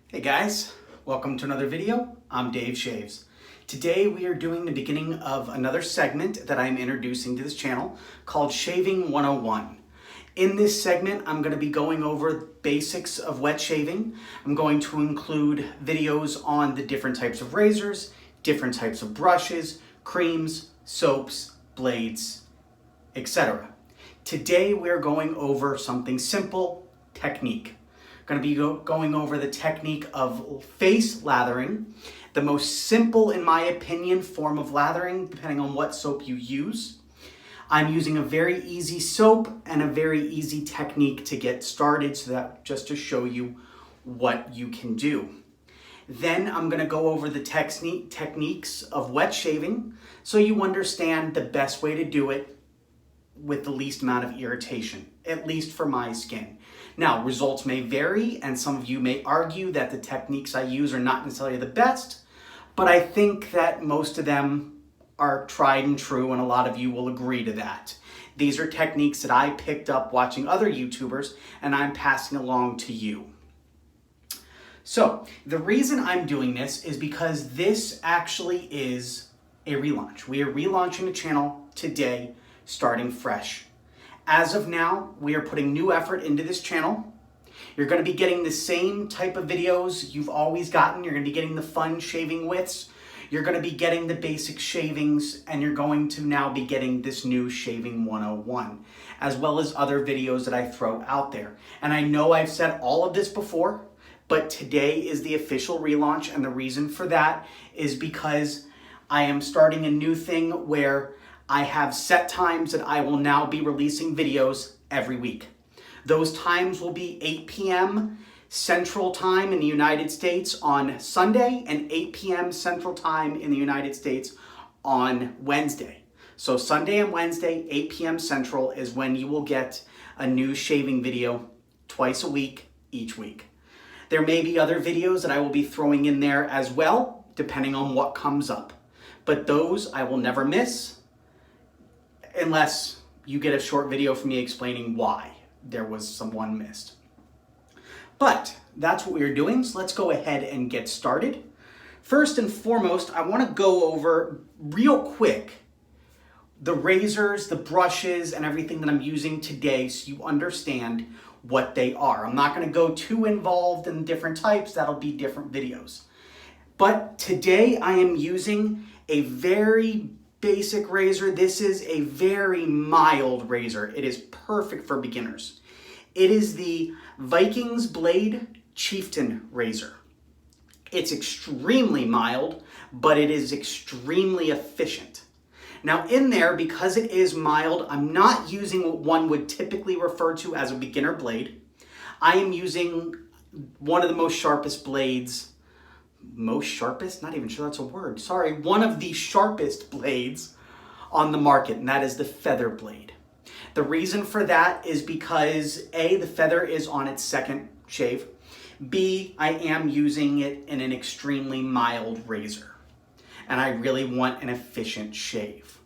Hey guys, welcome to another video. I'm Dave Shaves. Today we are doing the beginning of another segment that I'm introducing to this channel called Shaving 101. In this segment, I'm going to be going over basics of wet shaving. I'm going to include videos on the different types of razors, different types of brushes, creams, soaps, blades, etc. Today we're going over something simple, technique. Going to be going over the technique of face lathering, the most simple, in my opinion, form of lathering, depending on what soap you use. I'm using a very easy soap and a very easy technique to get started, so that just to show you what you can do. Then I'm going to go over the techniques of wet shaving, so you understand the best way to do it with the least amount of irritation, at least for my skin. Now, results may vary, and some of you may argue that the techniques I use are not necessarily the best, but I think that most of them are tried and true, and a lot of you will agree to that. These are techniques that I picked up watching other YouTubers, and I'm passing along to you. So, the reason I'm doing this is because this actually is a relaunch. We are relaunching the channel today, starting fresh. As of now, we are putting new effort into this channel. You're going to be getting the same type of videos you've always gotten. You're going to be getting the fun shaving wits. You're going to be getting the basic shavings, and you're going to now be getting this new Shaving 101, as well as other videos that I throw out there. And I know I've said all of this before, but today is the official relaunch, and the reason for that is because I am starting a new thing where I have set times that I will now be releasing videos every week. Those times will be 8 p.m. Central Time in the United States on Sunday and 8 p.m. Central Time in the United States on Wednesday. So Sunday and Wednesday, 8 p.m. Central is when you will get a new shaving video twice a week, each week. There may be other videos that I will be throwing in there as well, depending on what comes up. But those I will never miss, unless you get a short video from me explaining why there was someone missed. But that's what we're doing, so let's go ahead and get started. First and foremost, I want to go over real quick the razors, the brushes, and everything that I'm using today so you understand what they are. I'm not going to go too involved in different types, that'll be different videos. But today I am using a very basic razor. This is a very mild razor. It is perfect for beginners. It is the Vikings blade Chieftain razor. It's extremely mild, but it is extremely efficient. Now in there, because it is mild, I'm not using what one would typically refer to as a beginner blade. I am using one of the most sharpest blades, not even sure that's a word, sorry, one of the sharpest blades on the market, and that is the feather blade. The reason for that is because A, the feather is on its second shave, B, I am using it in an extremely mild razor, and I really want an efficient shave.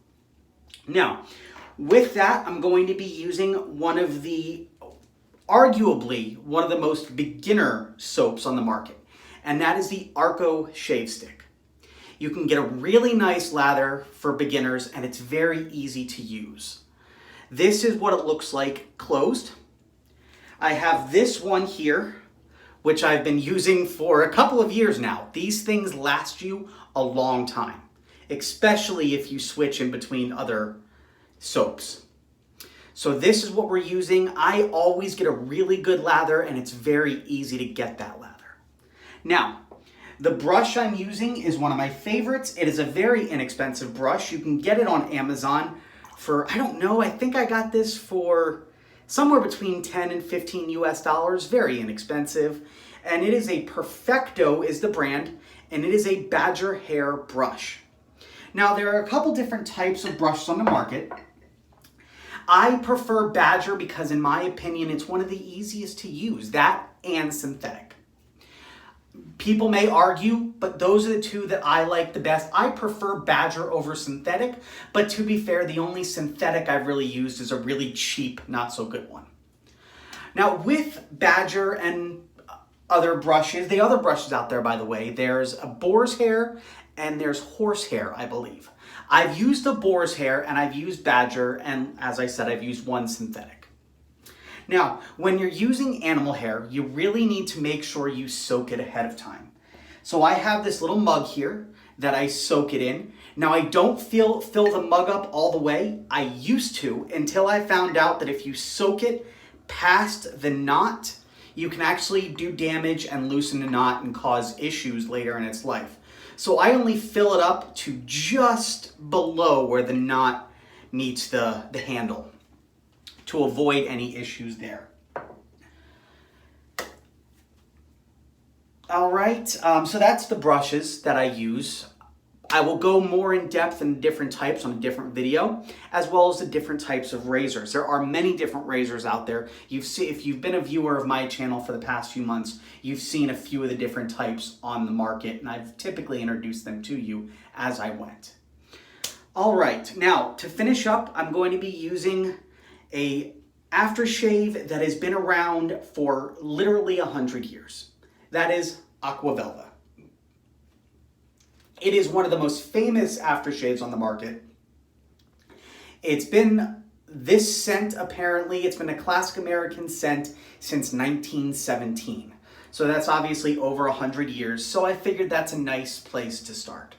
Now, with that, I'm going to be using arguably one of the most beginner soaps on the market, and that is the Arco shave stick. You can get a really nice lather for beginners, and it's very easy to use. This is what it looks like closed. I have this one here, which I've been using for a couple of years now. These things last you a long time, especially if you switch in between other soaps. So this is what we're using. I always get a really good lather, and it's very easy to get that lather. Now, the brush I'm using is one of my favorites. It is a very inexpensive brush. You can get it on Amazon for, I don't know, I think I got this for somewhere between 10 and 15 US dollars. Very inexpensive. And it is a Perfecto is the brand, and it is a badger hair brush. Now, there are a couple different types of brushes on the market. I prefer badger because, in my opinion, it's one of the easiest to use, that and synthetic. People may argue, but those are the two that I like the best. I prefer badger over synthetic, but to be fair, the only synthetic I've really used is a really cheap, not so good one. Now with badger and other brushes. The other brushes out there, by the way, there's a boar's hair and there's horsehair, I believe. I've used a boar's hair and I've used badger, and as I said, I've used one synthetic. Now, when you're using animal hair, you really need to make sure you soak it ahead of time. So I have this little mug here that I soak it in. Now, I don't fill the mug up all the way. I used to, until I found out that if you soak it past the knot, you can actually do damage and loosen the knot and cause issues later in its life. So I only fill it up to just below where the knot meets the handle to avoid any issues there. All right, so that's the brushes that I use. I will go more in depth in different types on a different video, as well as the different types of razors. There are many different razors out there. If you've been a viewer of my channel for the past few months, you've seen a few of the different types on the market, and I've typically introduced them to you as I went. All right, now to finish up, I'm going to be using a aftershave that has been around for literally 100 years. That is Aquavelva. It is one of the most famous aftershaves on the market. It's been this scent, apparently, it's been a classic American scent since 1917. So that's obviously over 100 years. So I figured that's a nice place to start.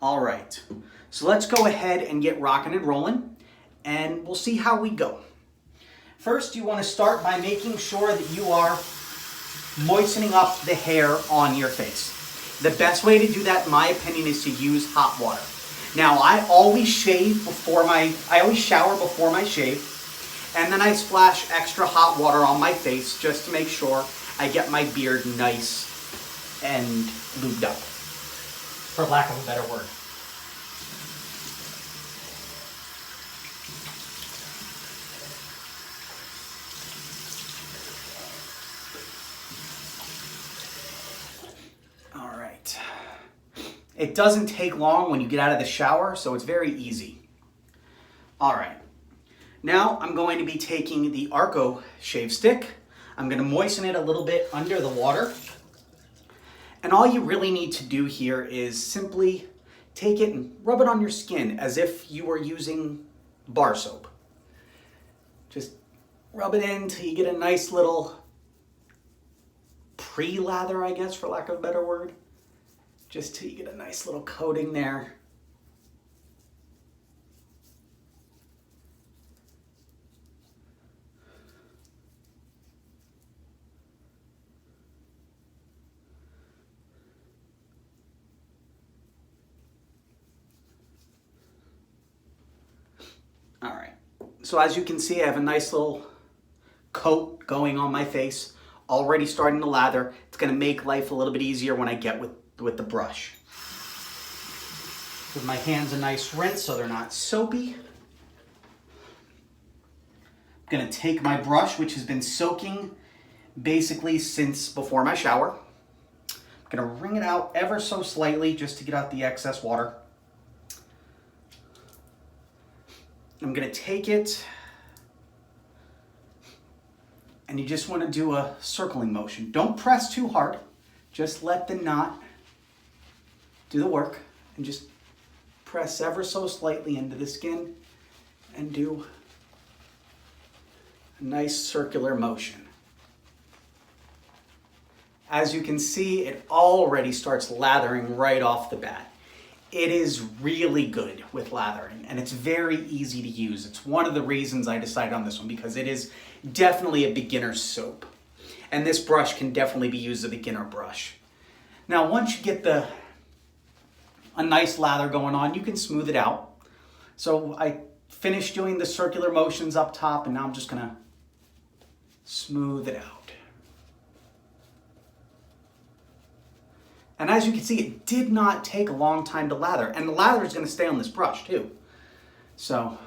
All right, so let's go ahead and get rocking and rolling, and we'll see how we go. First, you want to start by making sure that you are moistening up the hair on your face. The best way to do that, in my opinion, is to use hot water. Now, I always shower before my shave, and then I splash extra hot water on my face just to make sure I get my beard nice and lubed up, for lack of a better word. It doesn't take long when you get out of the shower, so it's very easy. All right, now I'm going to be taking the Arco shave stick. I'm going to moisten it a little bit under the water. And all you really need to do here is simply take it and rub it on your skin as if you were using bar soap. Just rub it in until you get a nice little pre-lather, I guess, for lack of a better word. Just till you get a nice little coating there. All right, so as you can see, I have a nice little coat going on my face, already starting to lather. It's gonna make life a little bit easier when I get with the brush. Give my hands a nice rinse so they're not soapy. I'm gonna take my brush, which has been soaking basically since before my shower. I'm gonna wring it out ever so slightly just to get out the excess water. I'm gonna take it, and you just wanna do a circling motion. Don't press too hard. Just let the knot do the work, and just press ever so slightly into the skin and do a nice circular motion. As you can see, it already starts lathering right off the bat. It is really good with lathering, and it's very easy to use. It's one of the reasons I decided on this one, because it is definitely a beginner soap. And this brush can definitely be used as a beginner brush. Now, once you get a nice lather going on, you can smooth it out. So I finished doing the circular motions up top, and now I'm just gonna smooth it out. And as you can see, it did not take a long time to lather, and the lather is gonna stay on this brush too. So,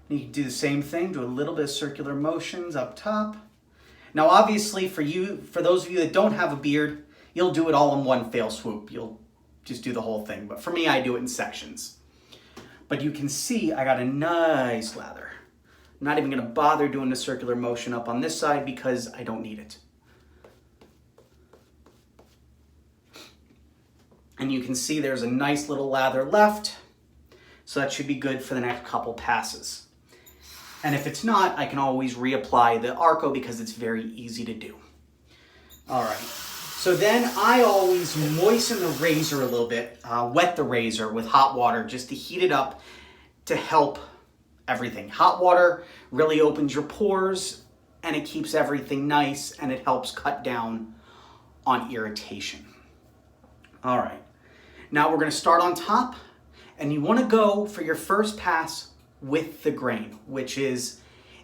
you can do the same thing, do a little bit of circular motions up top. Now, obviously, for those of you that don't have a beard, you'll do it all in one fell swoop. You'll just do the whole thing. But for me, I do it in sections. But you can see I got a nice lather. I'm not even going to bother doing the circular motion up on this side because I don't need it. And you can see there's a nice little lather left, so that should be good for the next couple passes. And if it's not, I can always reapply the Arco because it's very easy to do. All right, so then I always moisten the razor a little bit, wet the razor with hot water just to heat it up to help everything. Hot water really opens your pores and it keeps everything nice and it helps cut down on irritation. All right, now we're gonna start on top, and you wanna go for your first pass with the grain, which is,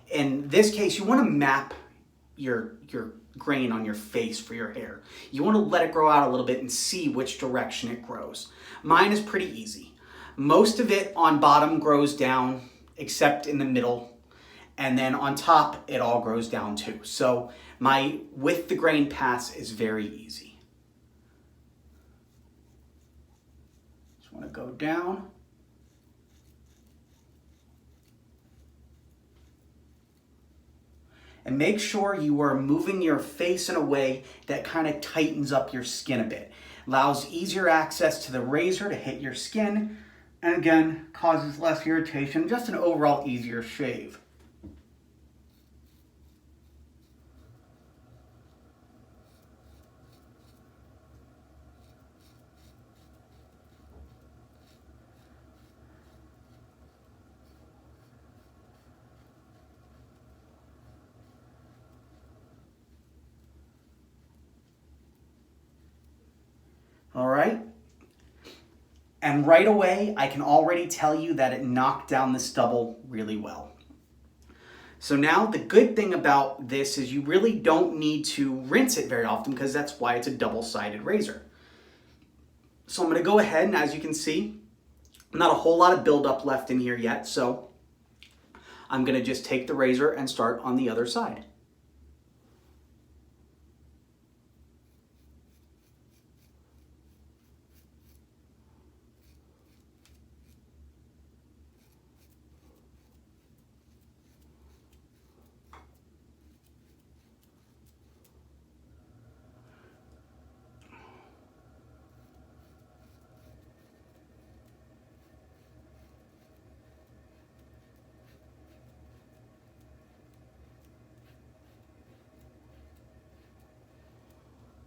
in this case, you wanna map your grain on your face for your hair. You wanna let it grow out a little bit and see which direction it grows. Mine is pretty easy. Most of it on bottom grows down, except in the middle, and then on top, it all grows down too. So my with the grain pass is very easy. Want to go down. And make sure you are moving your face in a way that kind of tightens up your skin a bit. Allows easier access to the razor to hit your skin, and again, causes less irritation, just an overall easier shave. All right, and right away, I can already tell you that it knocked down the stubble really well. So now the good thing about this is you really don't need to rinse it very often because that's why it's a double-sided razor. So I'm gonna go ahead, and as you can see, not a whole lot of buildup left in here yet, so I'm gonna just take the razor and start on the other side.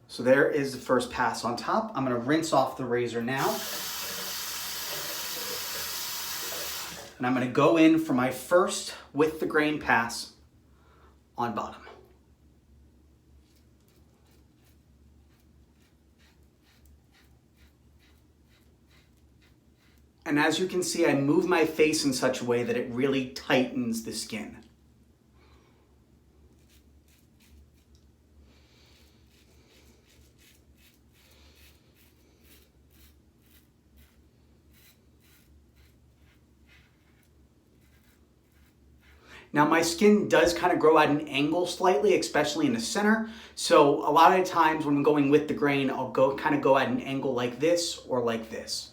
So there is the first pass on top. I'm gonna rinse off the razor now. And I'm gonna go in for my first with the grain pass on bottom. And as you can see, I move my face in such a way that it really tightens the skin. Now my skin does kind of grow at an angle slightly, especially in the center. So a lot of times when I'm going with the grain, I'll kind of go at an angle like this or like this.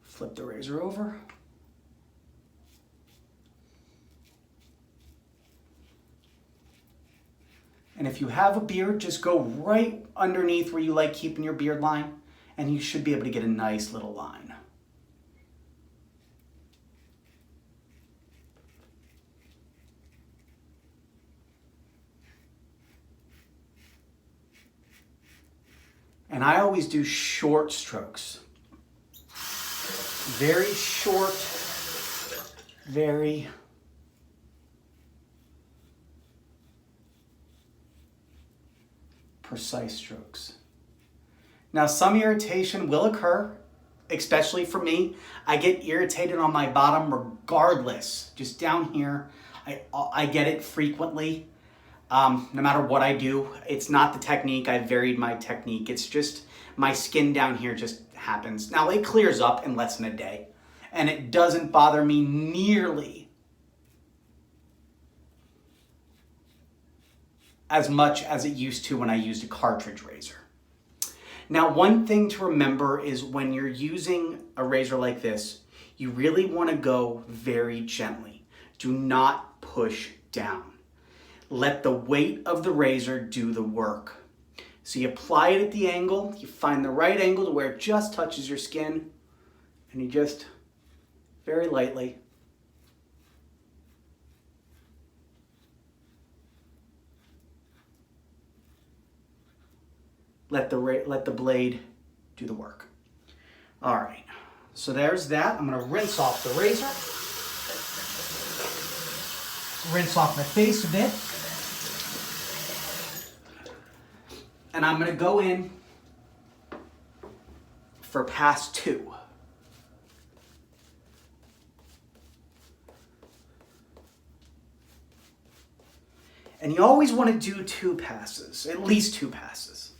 Flip the razor over. And if you have a beard, just go right underneath where you like keeping your beard line, and you should be able to get a nice little line. And I always do short strokes. Very short, very precise strokes. Now, some irritation will occur, especially for me. I get irritated on my bottom regardless. Just down here, I get it frequently. No matter what I do. It's not the technique. I've varied my technique. It's just my skin down here just happens. Now, it clears up in less than a day, and it doesn't bother me nearly as much as it used to when I used a cartridge razor. Now, one thing to remember is when you're using a razor like this, you really want to go very gently. Do not push down. Let the weight of the razor do the work. So you apply it at the angle, you find the right angle to where it just touches your skin, and you just very lightly let the blade do the work. All right, so there's that. I'm gonna rinse off the razor. Rinse off my face a bit. And I'm gonna go in for pass 2. And you always want to do 2 passes, at least 2 passes,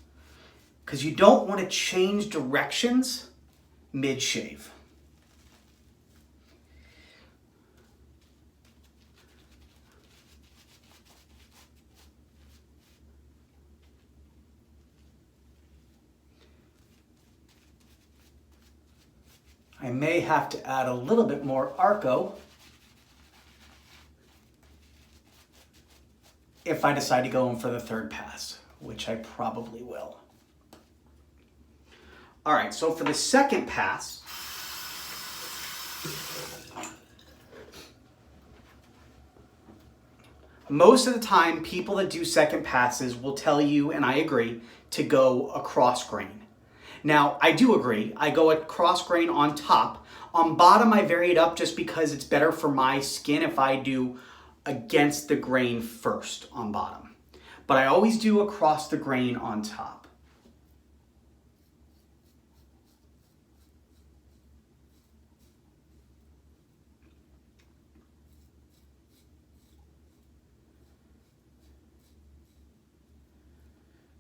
because you don't want to change directions mid-shave. I may have to add a little bit more Arco if I decide to go in for the 3rd pass, which I probably will. All right, so for the 2nd pass, most of the time, people that do 2nd passes will tell you, and I agree, to go across grain. Now, I do agree. I go at cross grain on top. On bottom, I vary it up just because it's better for my skin if I do against the grain first on bottom. But I always do across the grain on top.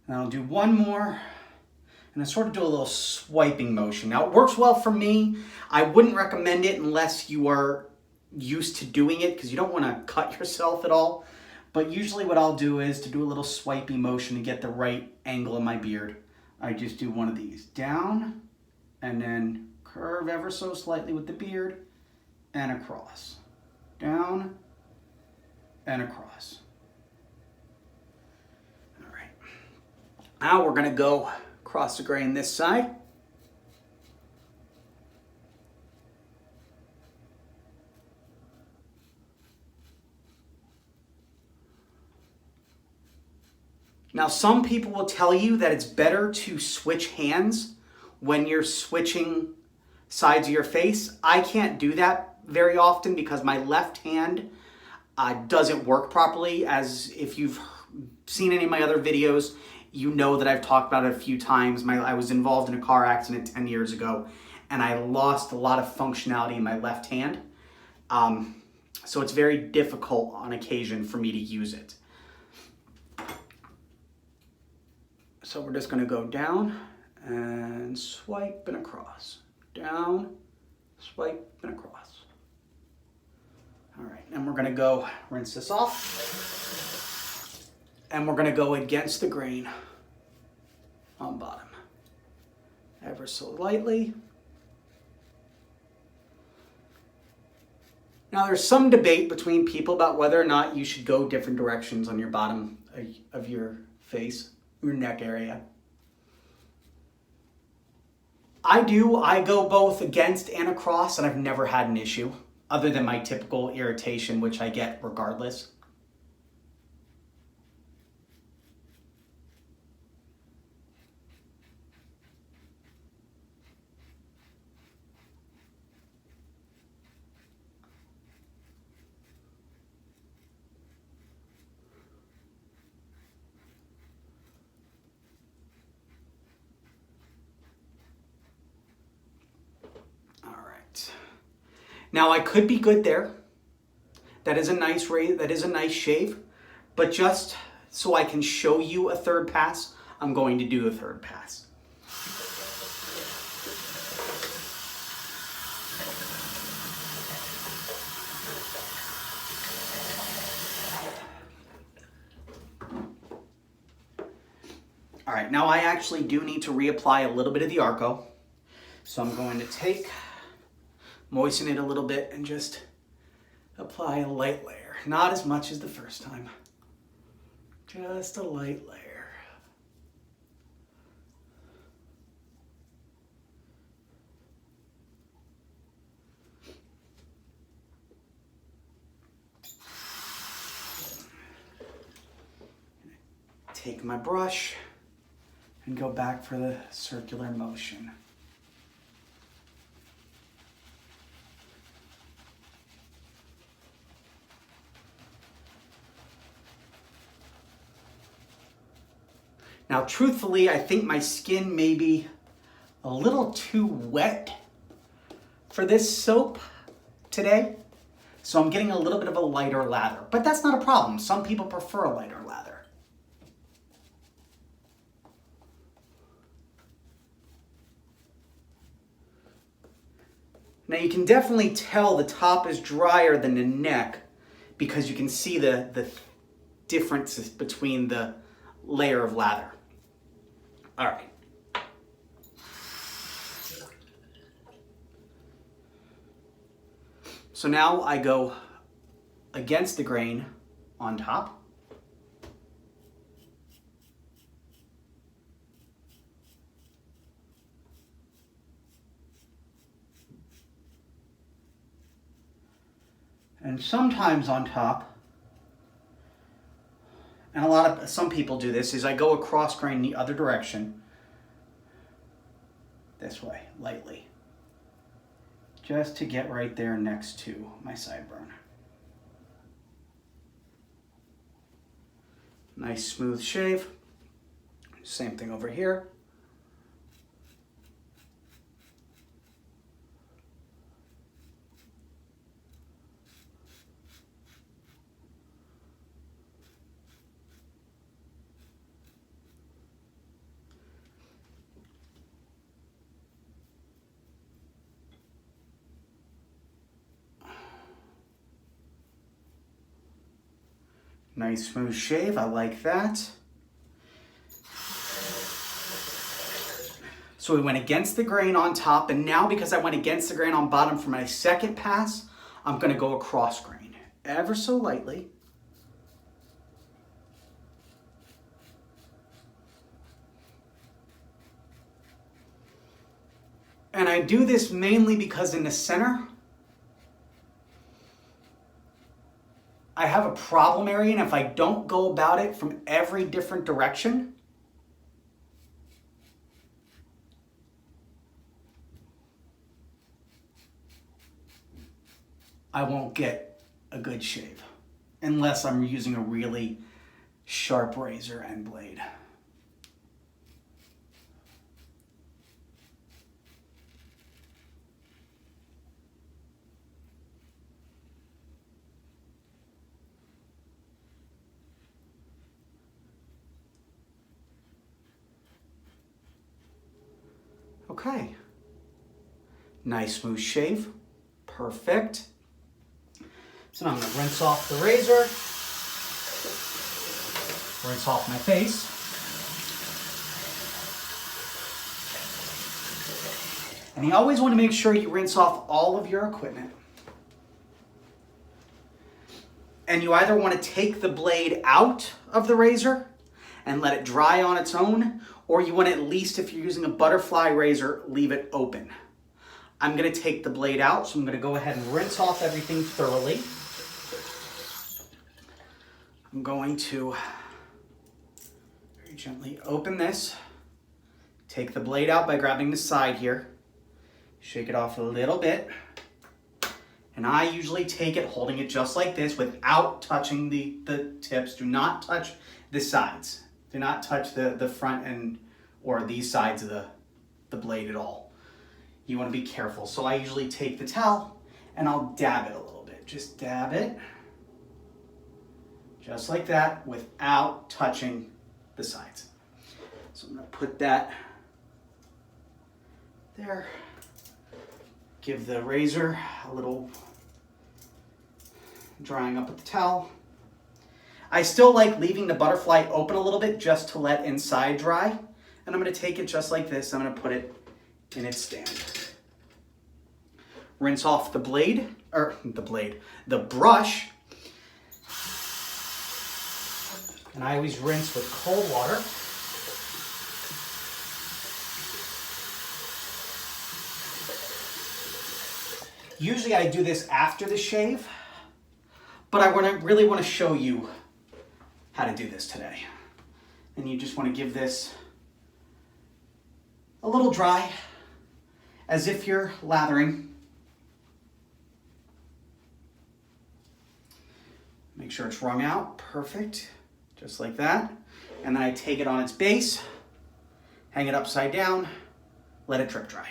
And I'll do one more. And I sort of do a little swiping motion. Now, it works well for me. I wouldn't recommend it unless you are used to doing it because you don't want to cut yourself at all. But usually what I'll do is to do a little swiping motion to get the right angle in my beard. I just do one of these down and then curve ever so slightly with the beard and across. Down and across. All right. Now we're going to go across the grain this side. Now, some people will tell you that it's better to switch hands when you're switching sides of your face. I can't do that very often because my left hand doesn't work properly. As if you've seen any of my other videos, you know that I've talked about it a few times. I was involved in a car accident 10 years ago, and I lost a lot of functionality in my left hand. So it's very difficult on occasion for me to use it. So we're just going to go down and swipe and across. Down, swipe and across. All right, and we're going to go rinse this off. And we're going to go against the grain on bottom. Ever so lightly. Now there's some debate between people about whether or not you should go different directions on your bottom of your face, your neck area. I go both against and across, and I've never had an issue other than my typical irritation, which I get regardless. Now I could be good there. That is a nice shave, but just so I can show you a third pass, I'm going to do a third pass. All right, now I actually do need to reapply a little bit of the Arco. So I'm going to moisten it a little bit and just apply a light layer. Not as much as the first time. Just a light layer. Take my brush and go back for the circular motion. Now, truthfully, I think my skin may be a little too wet for this soap today. So I'm getting a little bit of a lighter lather, but that's not a problem. Some people prefer a lighter lather. Now you can definitely tell the top is drier than the neck because you can see the differences between the layer of lather. All right. So now I go against the grain on top. And sometimes on top, and some people do this, is I go across grain the other direction, this way, lightly, just to get right there next to my sideburn. Nice smooth shave. Same thing over here. Nice smooth shave, I like that. So we went against the grain on top, and now because I went against the grain on bottom for my second pass, I'm gonna go across grain, ever so lightly. And I do this mainly because in the center, I have a problem area, and if I don't go about it from every different direction, I won't get a good shave unless I'm using a really sharp razor and blade. Okay, nice smooth shave, perfect. So now I'm gonna rinse off the razor, rinse off my face. And you always wanna make sure you rinse off all of your equipment. And you either wanna take the blade out of the razor and let it dry on its own, or you want to, at least if you're using a butterfly razor, leave it open. I'm going to take the blade out, so I'm going to go ahead and rinse off everything thoroughly. I'm going to very gently open this, take the blade out by grabbing the side here, shake it off a little bit, and I usually take it holding it just like this without touching the tips. Do not touch the sides. Do not touch the front end or these sides of the blade at all. You want to be careful. So I usually take the towel and I'll dab it a little bit. Just dab it, just like that, without touching the sides. So I'm going to put that there. Give the razor a little drying up with the towel. I still like leaving the butterfly open a little bit just to let inside dry. And I'm going to take it just like this. I'm going to put it in its stand. Rinse off the brush. And I always rinse with cold water. Usually I do this after the shave, but I really want to show you how to do this today. And you just want to give this a little dry, as if you're lathering. Make sure it's wrung out, perfect, just like that. And then I take it on its base, hang it upside down, let it drip dry.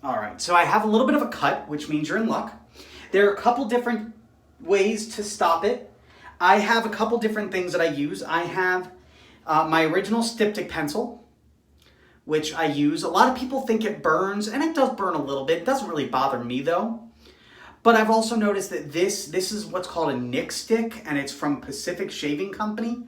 All right, so I have a little bit of a cut, which means you're in luck. There are a couple different ways to stop it. I have a couple different things that I use. I have my original styptic pencil, which I use. A lot of people think it burns, and it does burn a little bit. It doesn't really bother me though. But I've also noticed that this is what's called a Nick stick, and it's from Pacific Shaving Company.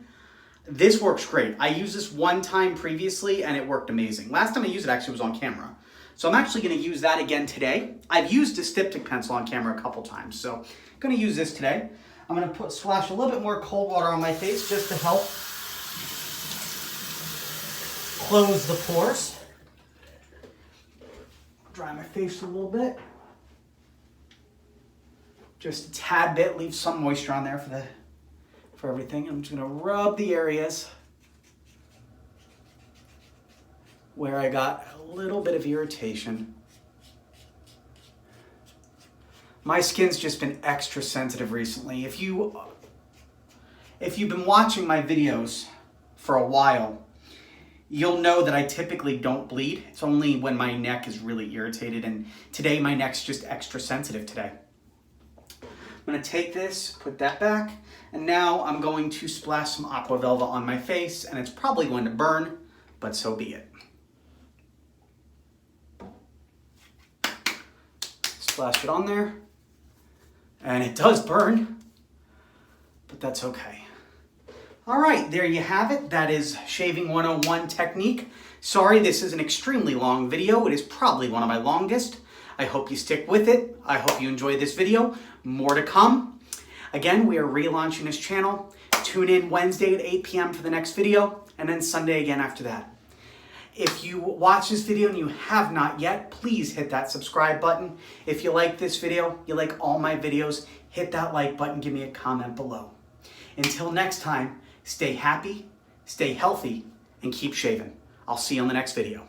This works great. I used this one time previously, and it worked amazing. Last time I used it actually was on camera. So I'm actually going to use that again today. I've used a styptic pencil on camera a couple times, so I'm going to use this today. I'm going to splash a little bit more cold water on my face just to help close the pores. Dry my face a little bit. Just a tad bit, leave some moisture on there for everything. I'm just going to rub the areas where I got a little bit of irritation. My skin's just been extra sensitive recently. If you've been watching my videos for a while, you'll know that I typically don't bleed. It's only when my neck is really irritated, and today my neck's just extra sensitive today. I'm gonna take this, put that back, and now I'm going to splash some Aqua Velva on my face, and it's probably going to burn, but so be it. Splash it on there, and it does burn, but that's okay. All right, there you have it. That is Shaving 101 technique. Sorry, this is an extremely long video. It is probably one of my longest. I hope you stick with it. I hope you enjoyed this video. More to come. Again, we are relaunching this channel. Tune in Wednesday at 8 p.m. for the next video, and then Sunday again after that. If you watch this video and you have not yet, please hit that subscribe button. If you like this video, you like all my videos, hit that like button, give me a comment below. Until next time, stay happy, stay healthy, and keep shaving. I'll see you on the next video.